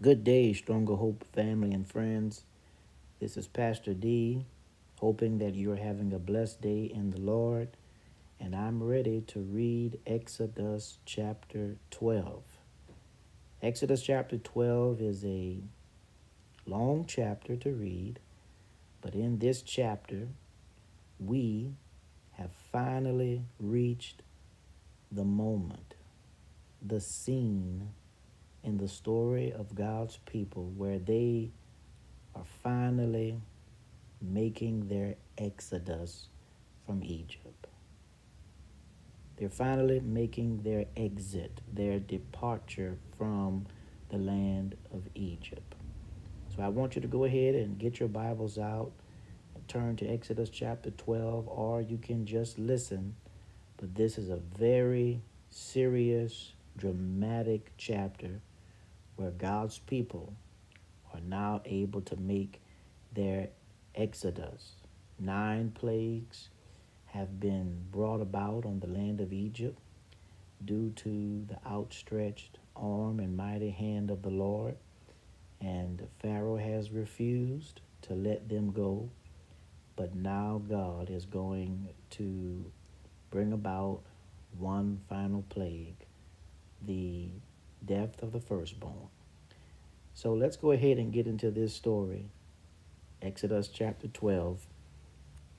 Good day, Stronger Hope family and friends. This is Pastor D, hoping that you're having a blessed day in the Lord. And I'm ready to read Exodus chapter 12. Exodus chapter 12 is a long chapter to read, but in this chapter, we have finally reached the moment, the scene in the story of God's people where they are finally making their exodus from Egypt. They're finally making their exit, their departure from the land of Egypt. So I want you to go ahead and get your Bibles out and turn to Exodus chapter 12, or you can just listen. But this is a very serious, dramatic chapter where God's people are now able to make their exodus. 9 plagues have been brought about on the land of Egypt due to the outstretched arm and mighty hand of the Lord. And Pharaoh has refused to let them go. But now God is going to bring about one final plague, the death of the firstborn. So let's go ahead and get into this story. Exodus chapter 12,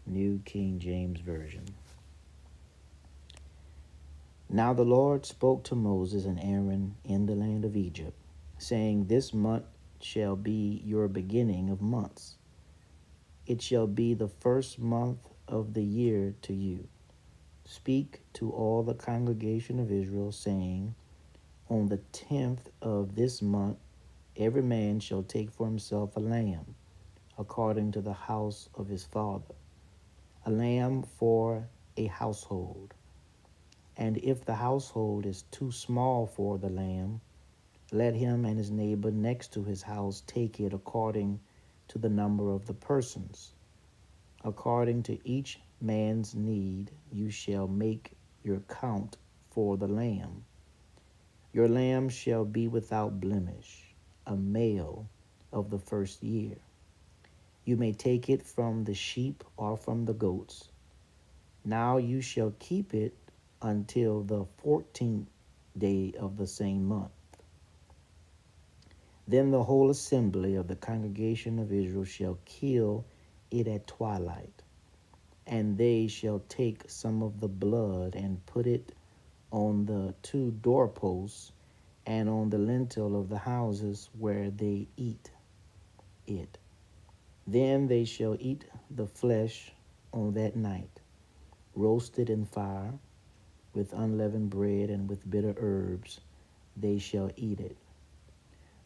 New King James Version. Now the Lord spoke to Moses and Aaron in the land of Egypt, saying, This month shall be your beginning of months. It shall be the first month of the year to you. Speak to all the congregation of Israel, saying, On the 10th of this month every man shall take for himself a lamb, according to the house of his father, a lamb for a household. And if the household is too small for the lamb, let him and his neighbor next to his house take it according to the number of the persons. According to each man's need, you shall make your count for the lamb. Your lamb shall be without blemish, a male of the first year. You may take it from the sheep or from the goats. Now you shall keep it until the 14th day of the same month. Then the whole assembly of the congregation of Israel shall kill it at twilight, and they shall take some of the blood and put it on the 2 doorposts and on the lintel of the houses where they eat it. Then they shall eat the flesh on that night, roasted in fire, with unleavened bread and with bitter herbs they shall eat it.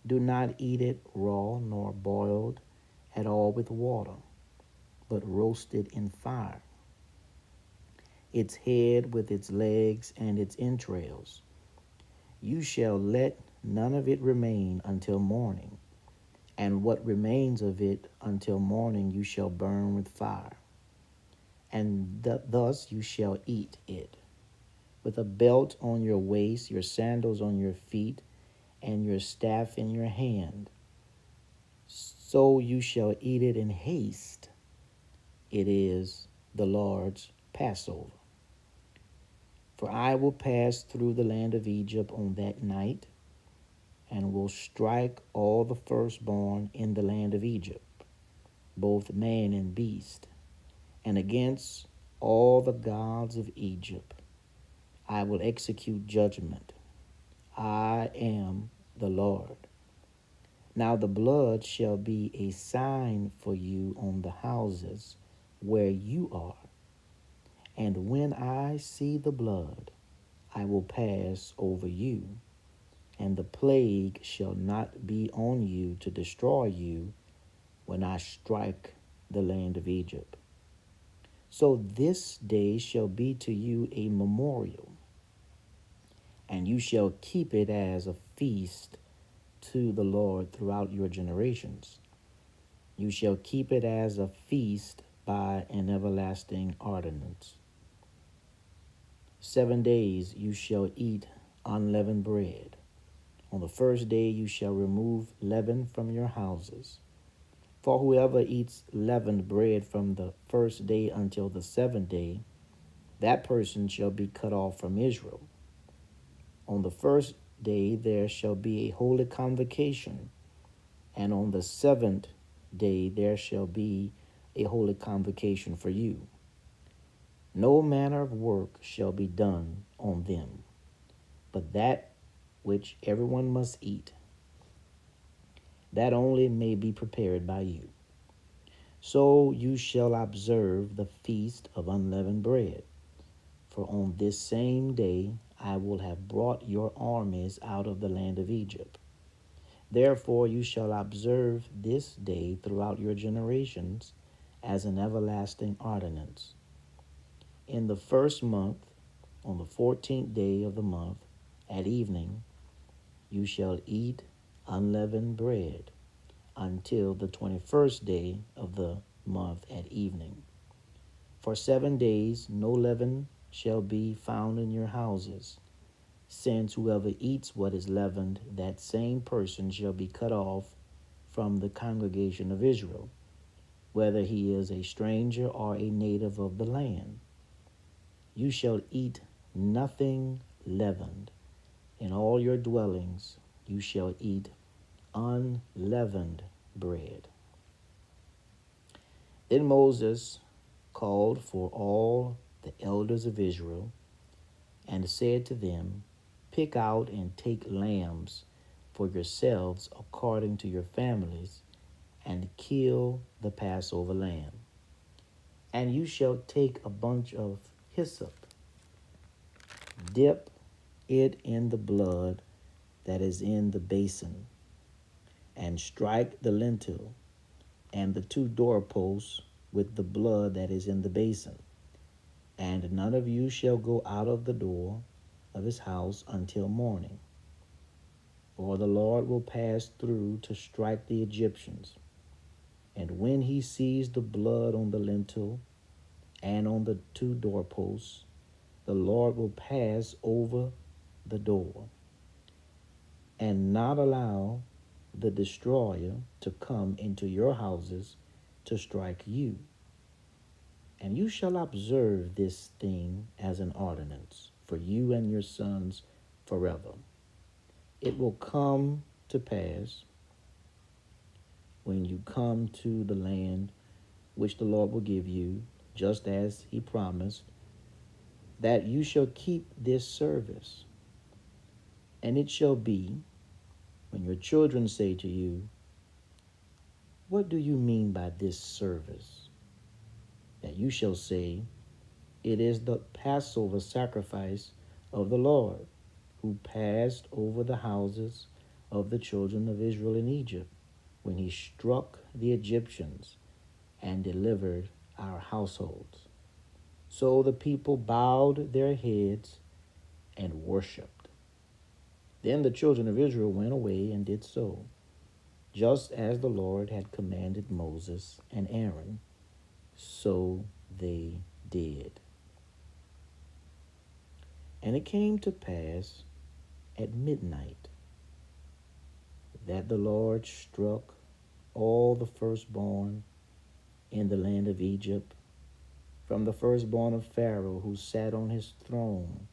Do not eat it raw nor boiled at all with water, but roast it in fire, its head with its legs and its entrails. You shall let none of it remain until morning, and what remains of it until morning you shall burn with fire. And thus you shall eat it, with a belt on your waist, your sandals on your feet, and your staff in your hand. So you shall eat it in haste. It is the Lord's Passover. For I will pass through the land of Egypt on that night, and will strike all the firstborn in the land of Egypt, both man and beast, and against all the gods of Egypt I will execute judgment. I am the Lord. Now the blood shall be a sign for you on the houses where you are. And when I see the blood, I will pass over you, and the plague shall not be on you to destroy you when I strike the land of Egypt. So this day shall be to you a memorial, and you shall keep it as a feast to the Lord throughout your generations. You shall keep it as a feast by an everlasting ordinance. 7 days you shall eat unleavened bread. On the first day you shall remove leaven from your houses. For whoever eats leavened bread from the first day until the seventh day, that person shall be cut off from Israel. On the first day there shall be a holy convocation, and on the seventh day there shall be a holy convocation for you. No manner of work shall be done on them, but that which everyone must eat, that only may be prepared by you. So you shall observe the feast of unleavened bread. For on this same day I will have brought your armies out of the land of Egypt. Therefore you shall observe this day throughout your generations as an everlasting ordinance. In the first month, on the 14th day of the month, at evening, you shall eat unleavened bread until the 21st day of the month at evening. For 7 days no leaven shall be found in your houses, since whoever eats what is leavened, that same person shall be cut off from the congregation of Israel, whether he is a stranger or a native of the land. You shall eat nothing leavened. In all your dwellings you shall eat unleavened bread. Then Moses called for all the elders of Israel and said to them, Pick out and take lambs for yourselves according to your families, and kill the Passover lamb. And you shall take a bunch of hyssop, dip it in the blood that is in the basin, and strike the lintel and the 2 doorposts with the blood that is in the basin. And none of you shall go out of the door of his house until morning. For the Lord will pass through to strike the Egyptians. And when he sees the blood on the lintel and on the 2 doorposts, the Lord will pass over the door and not allow the destroyer to come into your houses to strike you. And you shall observe this thing as an ordinance for you and your sons forever. It will come to pass when you come to the land which the Lord will give you, just as he promised, that you shall keep this service. And it shall be, when your children say to you, What do you mean by this service? That you shall say, It is the Passover sacrifice of the Lord, who passed over the houses of the children of Israel in Egypt, when he struck the Egyptians and delivered our households. So the people bowed their heads and worshipped. Then the children of Israel went away and did so, just as the Lord had commanded Moses and Aaron, so they did. And it came to pass at midnight that the Lord struck all the firstborn in the land of Egypt, from the firstborn of Pharaoh who sat on his throne,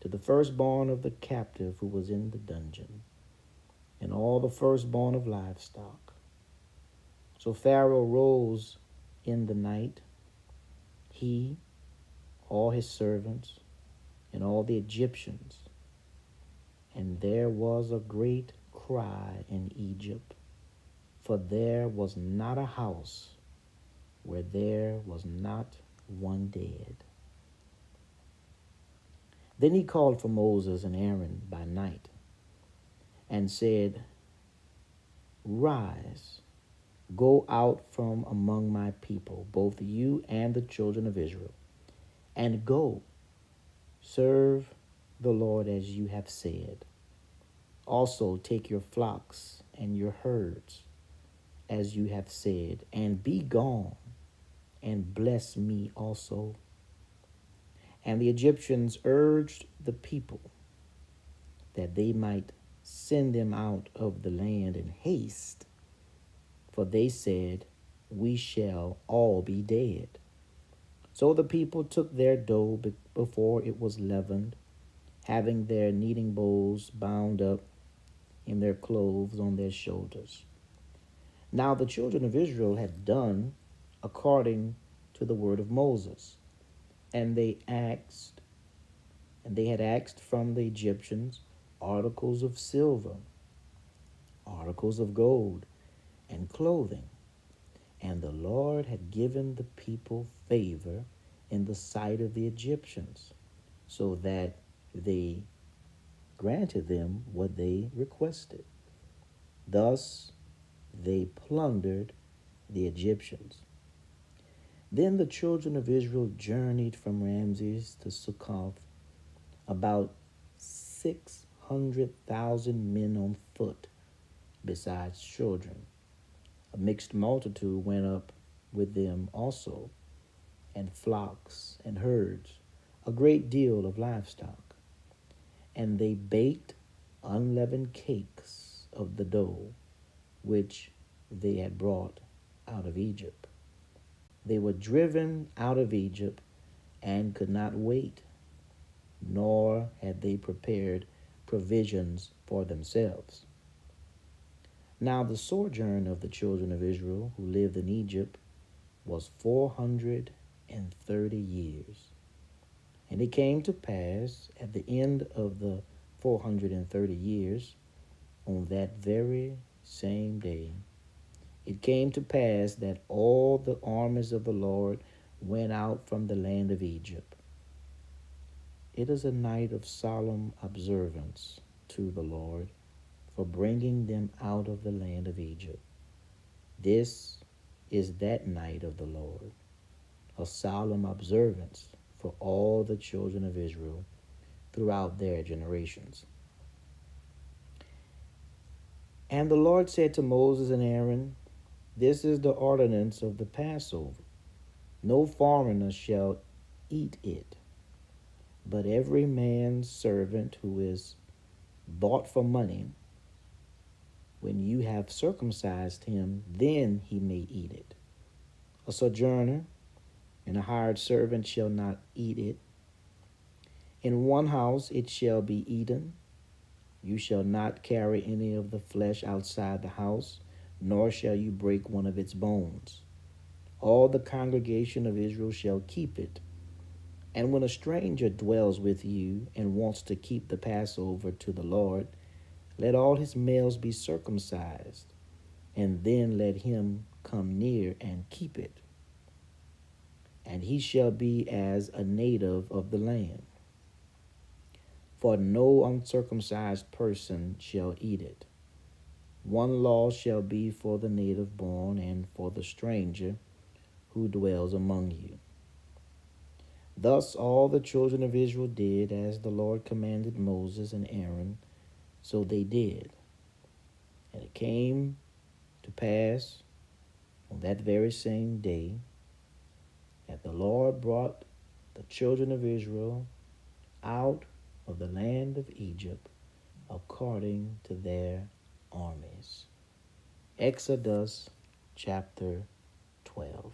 to the firstborn of the captive who was in the dungeon, and all the firstborn of livestock. So Pharaoh rose in the night, he, all his servants, and all the Egyptians, and there was a great cry in Egypt, for there was not a house where there was not one dead. Then he called for Moses and Aaron by night and said, Rise, go out from among my people, both you and the children of Israel, and go, serve the Lord as you have said. Also take your flocks and your herds, as you have said, and be gone, and bless me also. And the Egyptians urged the people that they might send them out of the land in haste. For they said, we shall all be dead. So the people took their dough before it was leavened, having their kneading bowls bound up in their clothes on their shoulders. Now the children of Israel had done according to the word of Moses, and they had asked from the Egyptians articles of silver, articles of gold, and clothing. And the Lord had given the people favor in the sight of the Egyptians, so that they granted them what they requested. Thus they plundered the Egyptians. Then the children of Israel journeyed from Ramses to Succoth, about 600,000 men on foot, besides children. A mixed multitude went up with them also, and flocks and herds, a great deal of livestock. And they baked unleavened cakes of the dough which they had brought out of Egypt. They were driven out of Egypt and could not wait, nor had they prepared provisions for themselves. Now the sojourn of the children of Israel who lived in Egypt was 430 years. And it came to pass at the end of the 430 years, on that very same day, it came to pass that all the armies of the Lord went out from the land of Egypt. It is a night of solemn observance to the Lord for bringing them out of the land of Egypt. This is that night of the Lord, a solemn observance for all the children of Israel throughout their generations. And the Lord said to Moses and Aaron, this is the ordinance of the Passover. No foreigner shall eat it, but every man's servant who is bought for money, when you have circumcised him, then he may eat it. A sojourner and a hired servant shall not eat it. In one house it shall be eaten. You shall not carry any of the flesh outside the house, nor shall you break one of its bones. All the congregation of Israel shall keep it. And when a stranger dwells with you and wants to keep the Passover to the Lord, let all his males be circumcised, and then let him come near and keep it. And he shall be as a native of the land. For no uncircumcised person shall eat it. One law shall be for the native born and for the stranger who dwells among you. Thus all the children of Israel did as the Lord commanded Moses and Aaron, so they did. And it came to pass on that very same day that the Lord brought the children of Israel out of the land of Egypt according to their armies. Exodus chapter 12.